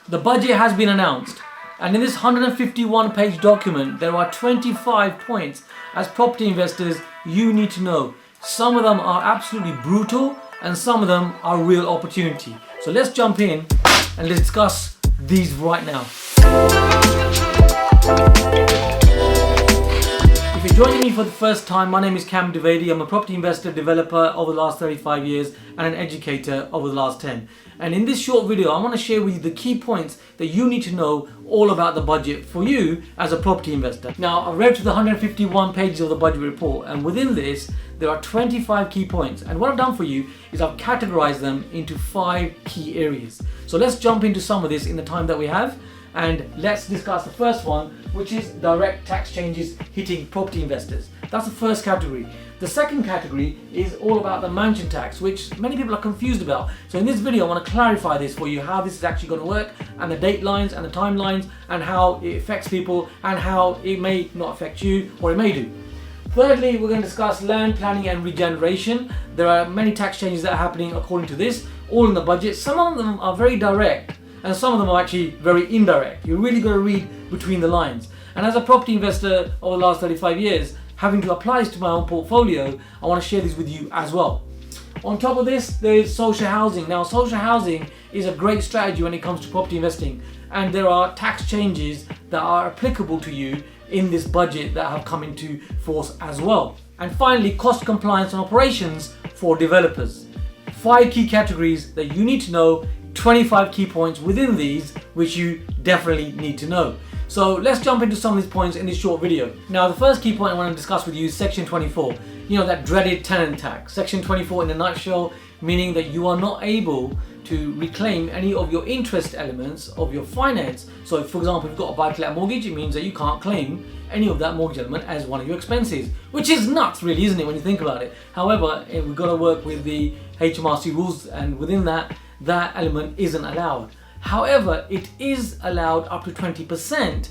The budget has been announced, and in this 151-page document, there are 25 points as property investors you need to know. Some of them are absolutely brutal, and some of them are real opportunity. So let's jump in and let's discuss these right now. If you're joining me for the first time, my name is Dividend. I'm a property investor, developer over the last 35 years and an educator over the last 10. And in this short video, I want to share with you the key points that you need to know all about the budget for you as a property investor. Now, I've read through the 151 pages of the budget report, and within this, there are 25 key points. And what I've done for you is I've categorized them into 5 key areas. So let's jump into some of this in the time that we have. And let's discuss the first one, which is direct tax changes hitting property investors. That's the first category. The second category is all about the mansion tax, which many people are confused about. So in this video, I want to clarify this for you, how this is actually going to work, and the date lines and the timelines, and how it affects people, and how it may not affect you, or it may do. Thirdly, we're going to discuss land planning and regeneration. There are many tax changes that are happening according to this, all in the budget. Some of them are very direct, and some of them are actually very indirect. You're really going to read between the lines. And as a property investor over the last 35 years, having to apply this to my own portfolio, I want to share this with you as well. On top of this, there is social housing. Now, social housing is a great strategy when it comes to property investing, and there are tax changes that are applicable to you in this budget that have come into force as well. And finally, cost compliance and operations for developers. 5 key categories that you need to know, 25 key points within these which you definitely need to know. So let's jump into some of these points in this short video. Now, the first key point I want to discuss with you is Section 24. You know, that dreaded tenant tax. Section 24 in a nutshell, meaning that you are not able to reclaim any of your interest elements of your finance. So for example, if you've got a buy-to-let mortgage, it means that you can't claim any of that mortgage element as one of your expenses, which is nuts really, isn't it, when you think about it? However, we've got to work with the HMRC rules, and within that element isn't allowed. However, it is allowed up to 20%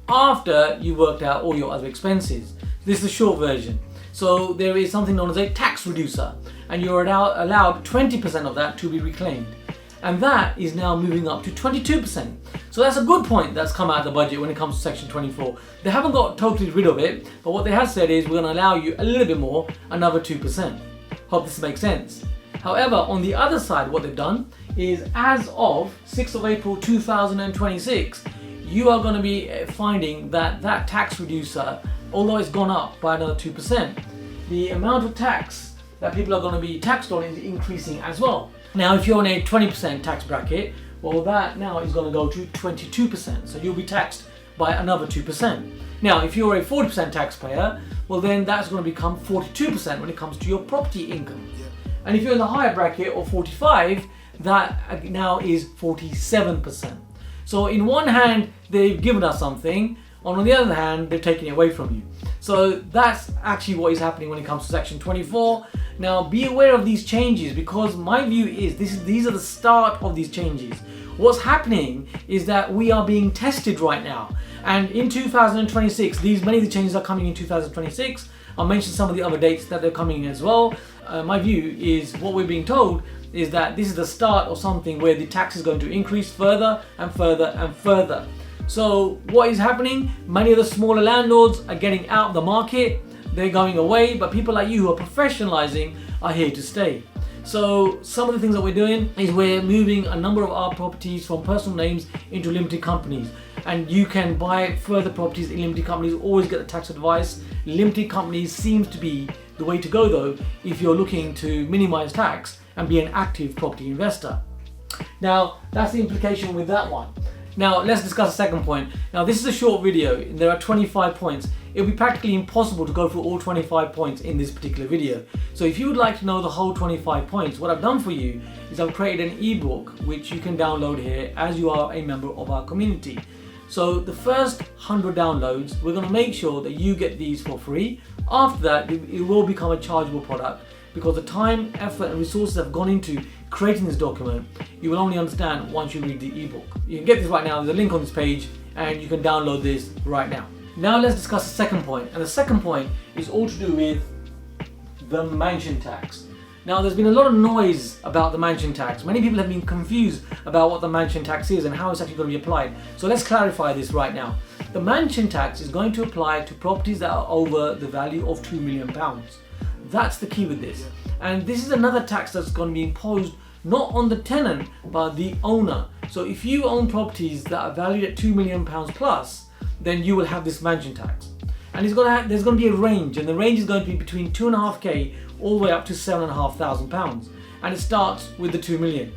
after you worked out all your other expenses. This is the short version. So there is something known as a tax reducer, and you're allowed 20% of that to be reclaimed. And that is now moving up to 22%. So that's a good point that's come out of the budget when it comes to Section 24. They haven't got totally rid of it, but what they have said is we're going to allow you a little bit more, another 2%. Hope this makes sense. However, on the other side, what they've done is as of 6th of April 2026, you are going to be finding that that tax reducer, although it's gone up by another 2%, the amount of tax that people are going to be taxed on is increasing as well. Now, if you're in a 20% tax bracket, well, that now is going to go to 22%. So you'll be taxed by another 2%. Now, if you're a 40% taxpayer, well, then that's going to become 42% when it comes to your property income. And if you're in the higher bracket or 45, that now is 47%. So in one hand, they've given us something. On the other hand, they're taking it away from you. So that's actually what is happening when it comes to Section 24. Now, be aware of these changes, because my view is these are the start of these changes. What's happening is that we are being tested right now. And in 2026, many of the changes are coming in 2026. I'll mention some of the other dates that they're coming in as well. My view is what we're being told is that this is the start of something where the tax is going to increase further and further and further. So what is happening? Many of the smaller landlords are getting out of the market. They're going away, but people like you who are professionalizing are here to stay. So some of the things that we're doing is we're moving a number of our properties from personal names into limited companies. And you can buy further properties in limited companies, always get the tax advice. Limited companies seems to be the way to go though, if you're looking to minimize tax and be an active property investor. Now, that's the implication with that one. Now, let's discuss the second point. Now, this is a short video, and there are 25 points. It would be practically impossible to go through all 25 points in this particular video. So if you would like to know the whole 25 points, what I've done for you is I've created an ebook which you can download here as you are a member of our community. So the first 100 downloads, we're going to make sure that you get these for free. After that, it will become a chargeable product, because the time, effort and resources have gone into creating this document, you will only understand once you read the ebook. You can get this right now. There's a link on this page and you can download this right now. Now let's discuss the second point. And the second point is all to do with the mansion tax. Now, there's been a lot of noise about the mansion tax. Many people have been confused about what the mansion tax is and how it's actually going to be applied. So let's clarify this right now. The mansion tax is going to apply to properties that are over the value of £2 million. That's the key with this. And this is another tax that's going to be imposed not on the tenant, but the owner. So if you own properties that are valued at £2 million plus, then you will have this mansion tax. And there's going to be a range, and the range is going to be between 2.5k all the way up to £7,500, and it starts with the 2 million.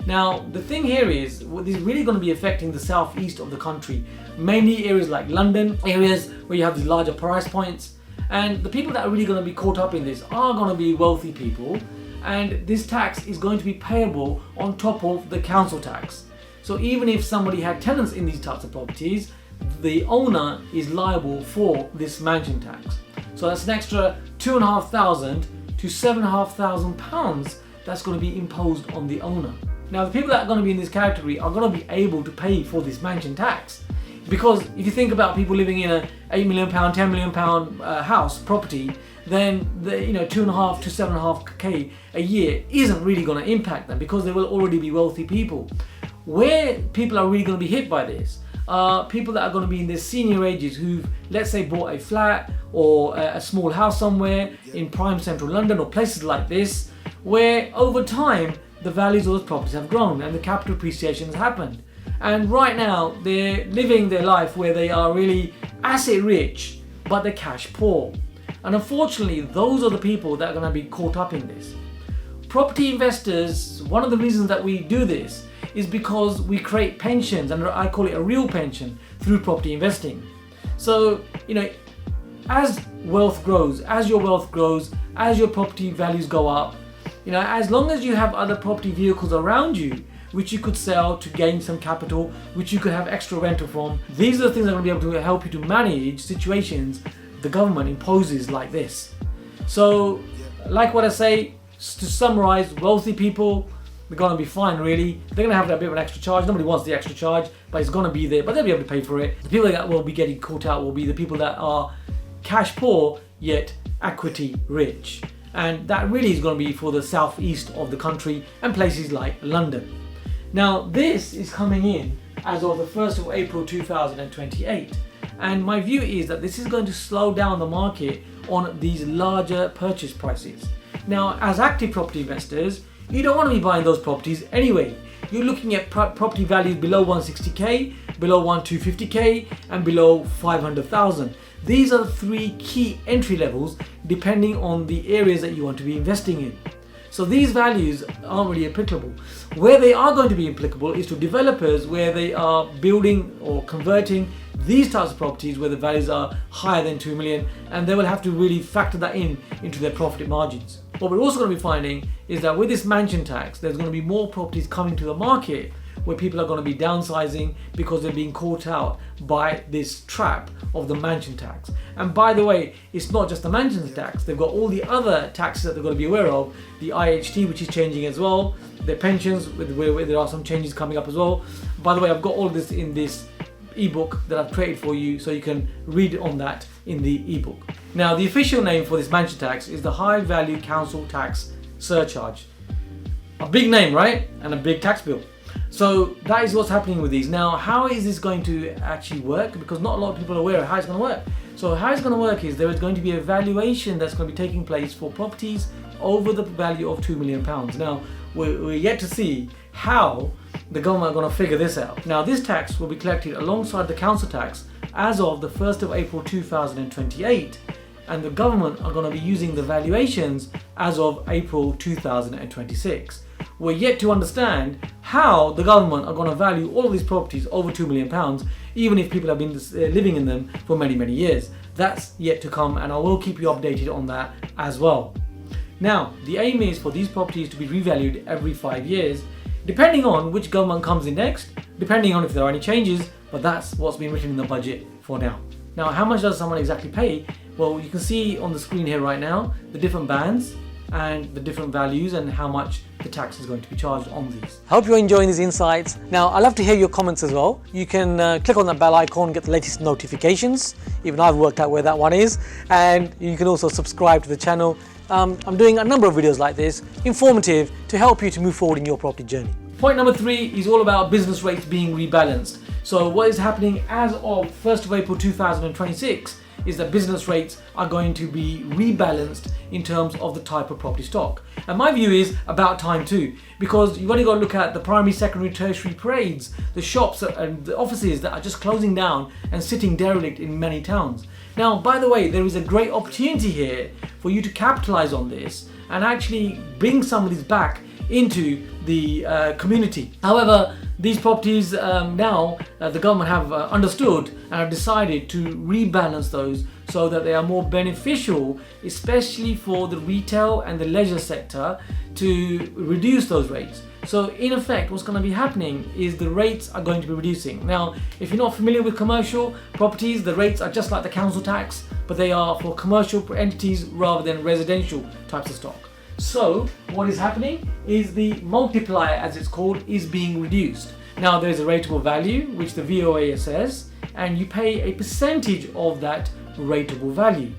Now, the thing here is, this is really going to be affecting the southeast of the country, mainly areas like London, areas where you have these larger price points, and the people that are really going to be caught up in this are going to be wealthy people, and this tax is going to be payable on top of the council tax. So even if somebody had tenants in these types of properties, the owner is liable for this mansion tax. So that's an extra £2,500 to £7,500 that's going to be imposed on the owner. Now, the people that are going to be in this category are going to be able to pay for this mansion tax, because if you think about people living in a £8 million, £10 million house property, then the 2.5 to 7.5k a year isn't really going to impact them, because they will already be wealthy people. Where people are really going to be hit by this are people that are going to be in their senior ages who've, let's say, bought a flat or a small house somewhere in prime central London or places like this, where over time the values of those properties have grown and the capital appreciation has happened. And right now they're living their life where they are really asset rich, but they're cash poor. And unfortunately, those are the people that are going to be caught up in this. Property investors, one of the reasons that we do this is because we create pensions, and I call it a real pension, through property investing. So, as wealth grows, as your wealth grows, as your property values go up, as long as you have other property vehicles around you, which you could sell to gain some capital, which you could have extra rental from, these are the things that are going to be able to help you to manage situations the government imposes like this. So, like what I say, to summarize, wealthy people, they're going to be fine really. They're going to have a bit of an extra charge. Nobody wants the extra charge, but it's going to be there, but they'll be able to pay for it. The people that will be getting caught out will be the people that are cash poor yet equity rich. And that really is going to be for the southeast of the country and places like London. Now, this is coming in as of the 1st of April 2028. And my view is that this is going to slow down the market on these larger purchase prices. Now, as active property investors, you don't want to be buying those properties anyway. You're looking at property values below 160k, below 250k, and below 500,000. These are the three key entry levels depending on the areas that you want to be investing in. So these values aren't really applicable. Where they are going to be applicable is to developers where they are building or converting these types of properties where the values are higher than 2 million, and they will have to really factor that into their profit margins. What we're also going to be finding is that with this mansion tax, there's going to be more properties coming to the market where people are going to be downsizing because they're being caught out by this trap of the mansion tax. And by the way, it's not just the mansion tax, they've got all the other taxes that they've got to be aware of. The IHT, which is changing as well, their pensions, where there are some changes coming up as well. By the way, I've got all this in this ebook that I've created for you, so you can read on that in the ebook. Now, the official name for this mansion tax is the High Value Council Tax Surcharge. A big name, right? And a big tax bill. So that is what's happening with these. Now, how is this going to actually work? Because not a lot of people are aware of how it's going to work. So how it's going to work is there is going to be a valuation that's going to be taking place for properties over the value of £2 million. Now, we're yet to see how the government are going to figure this out. Now, this tax will be collected alongside the council tax as of the 1st of April 2028, and the government are going to be using the valuations as of April 2026. We're yet to understand how the government are going to value all of these properties over £2 million, even if people have been living in them for many, many years. That's yet to come, and I will keep you updated on that as well. Now, the aim is for these properties to be revalued every 5 years, depending on which government comes in next, depending on if there are any changes, but that's what's been written in the budget for now. Now, how much does someone exactly pay? Well, you can see on the screen here right now the different bands and the different values and how much the tax is going to be charged on these. I hope you're enjoying these insights. Now, I'd love to hear your comments as well. You can click on that bell icon, get the latest notifications. Even I've worked out where that one is. And you can also subscribe to the channel. I'm doing a number of videos like this, informative, to help you to move forward in your property journey. Point number 3 is all about business rates being rebalanced. So what is happening as of 1st of April 2026 is that business rates are going to be rebalanced in terms of the type of property stock. And my view is about time too, because you've only got to look at the primary, secondary, tertiary parades, the shops and the offices that are just closing down and sitting derelict in many towns. Now, by the way, there is a great opportunity here for you to capitalize on this and actually bring some of these back into the community. However, these properties now the government have understood and have decided to rebalance those so that they are more beneficial, especially for the retail and the leisure sector, to reduce those rates. So in effect, what's going to be happening is the rates are going to be reducing. Now, if you're not familiar with commercial properties, the rates are just like the council tax, but they are for commercial entities rather than residential types of stock. So what is happening is the multiplier, as it's called, is being reduced. Now there is a rateable value, which the VOA says, and you pay a percentage of that rateable value.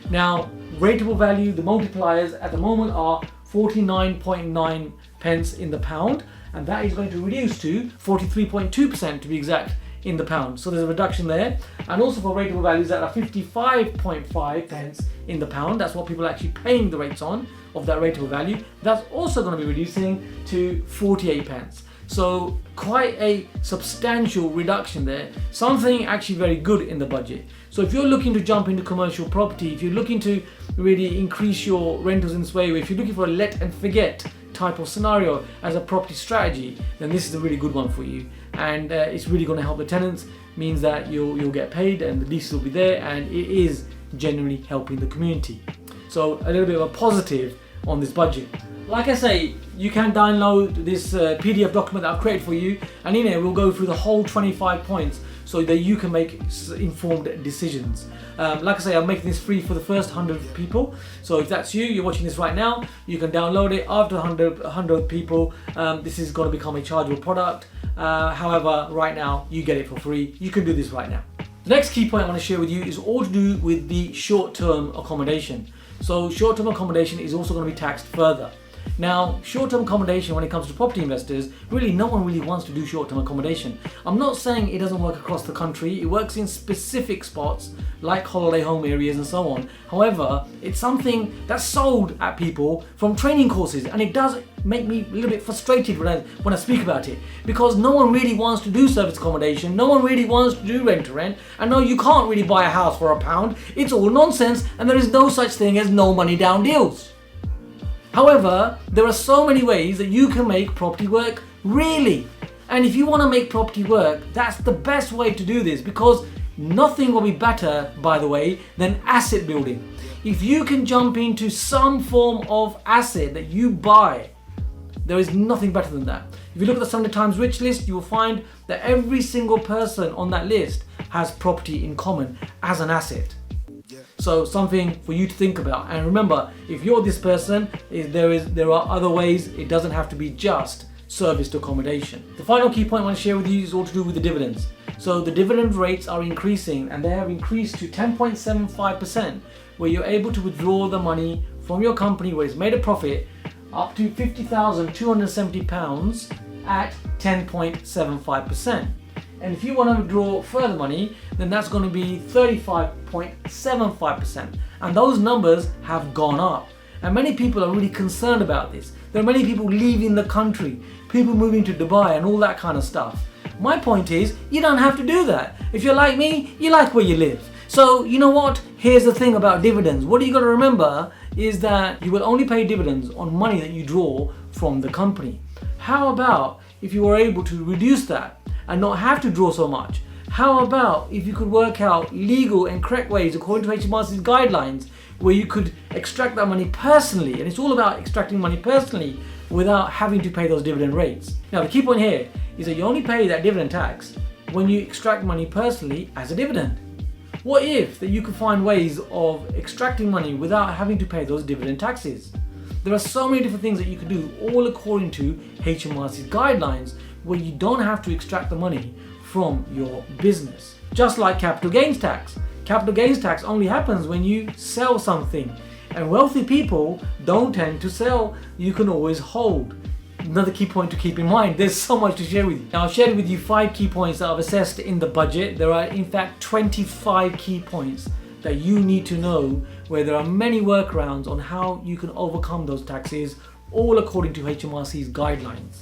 Now, rateable value, the multipliers at the moment are 49.9 pence in the pound, and that is going to reduce to 43.2% to be exact in the pound. So there's a reduction there. And also for rateable values that are 55.5 pence in the pound, that's what people are actually paying the rates on of that rateable value, that's also going to be reducing to 48 pence. So quite a substantial reduction there, something actually very good in the budget. So if you're looking to jump into commercial property, if you're looking to really increase your rentals in this way, if you're looking for a let and forget type of scenario as a property strategy, then this is a really good one for you. And it's really going to help the tenants, means that you'll get paid and the leases will be there, and it is genuinely helping the community. So a little bit of a positive on this budget. Like I say, you can download this PDF document that I've created for you, and in it we'll go through the whole 25 points so that you can make informed decisions. Like I say, I'm making this free for the first 100 people. So if that's you, you're watching this right now, you can download it. After 100 people, this is going to become a chargeable product. However, right now you get it for free. You can do this right now. The next key point I want to share with you is all to do with the short-term accommodation. So short-term accommodation is also going to be taxed further. Now, short-term accommodation, when it comes to property investors, really no one really wants to do short-term accommodation. I'm not saying it doesn't work across the country. It works in specific spots like holiday home areas and so on. However, it's something that's sold at people from training courses, and it does make me a little bit frustrated when I speak about it, because no one really wants to do service accommodation, no one really wants to do rent to rent, and no, you can't really buy a house for £1. It's all nonsense, and there is no such thing as no money down deals. However, there are so many ways that you can make property work, really. And if you want to make property work, that's the best way to do this, because nothing will be better, by the way, than asset building. If you can jump into some form of asset that you buy, there is nothing better than that. If you look at the Sunday Times Rich list, you will find that every single person on that list has property in common as an asset. So something for you to think about. And remember, if you're this person, there are other ways. It doesn't have to be just serviced accommodation. The final key point I want to share with you is all to do with the dividends. So the dividend rates are increasing, and they have increased to 10.75%, where you're able to withdraw the money from your company where it's made a profit up to £50,270 at 10.75%. And if you want to withdraw further money, then that's going to be 35.75%. And those numbers have gone up. And many people are really concerned about this. There are many people leaving the country, people moving to Dubai and all that kind of stuff. My point is, you don't have to do that. If you're like me, you like where you live. So you know what? Here's the thing about dividends. What you got to remember is that you will only pay dividends on money that you draw from the company. How about if you were able to reduce that and not have to draw so much? How about if you could work out legal and correct ways according to HMRC's guidelines where you could extract that money personally, and it's all about extracting money personally without having to pay those dividend rates. Now the key point here is that you only pay that dividend tax when you extract money personally as a dividend. What if that you could find ways of extracting money without having to pay those dividend taxes? There are so many different things that you can do, all according to HMRC's guidelines, where you don't have to extract the money from your business. Just like capital gains tax. Capital gains tax only happens when you sell something And wealthy people don't tend to sell. You can always hold. Another key point to keep in mind, there's so much to share with you. Now, I've shared with you 5 key points that I've assessed in the budget. There are in fact 25 key points that you need to know, where there are many workarounds on how you can overcome those taxes, all according to HMRC's guidelines.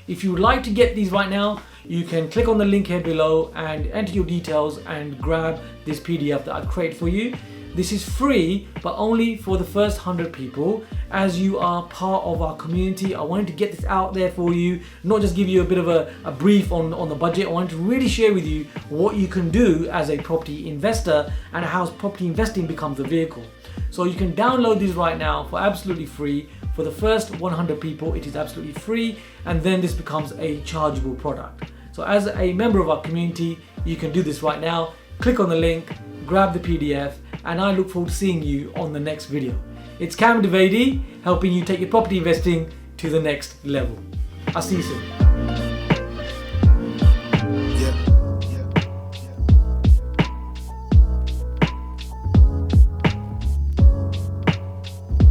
If you would like to get these right now, you can click on the link here below and enter your details and grab this PDF that I've created for you. This is free, but only for the first 100 people. As you are part of our community, I wanted to get this out there for you, not just give you a bit of a brief on the budget. I wanted to really share with you what you can do as a property investor and how property investing becomes a vehicle. So you can download these right now for absolutely free. For the first 100 people, it is absolutely free, and then this becomes a chargeable product. So as a member of our community, you can do this right now. Click on the link, grab the PDF, and I look forward to seeing you on the next video. It's Cam Dividend helping you take your property investing to the next level. I'll see you soon.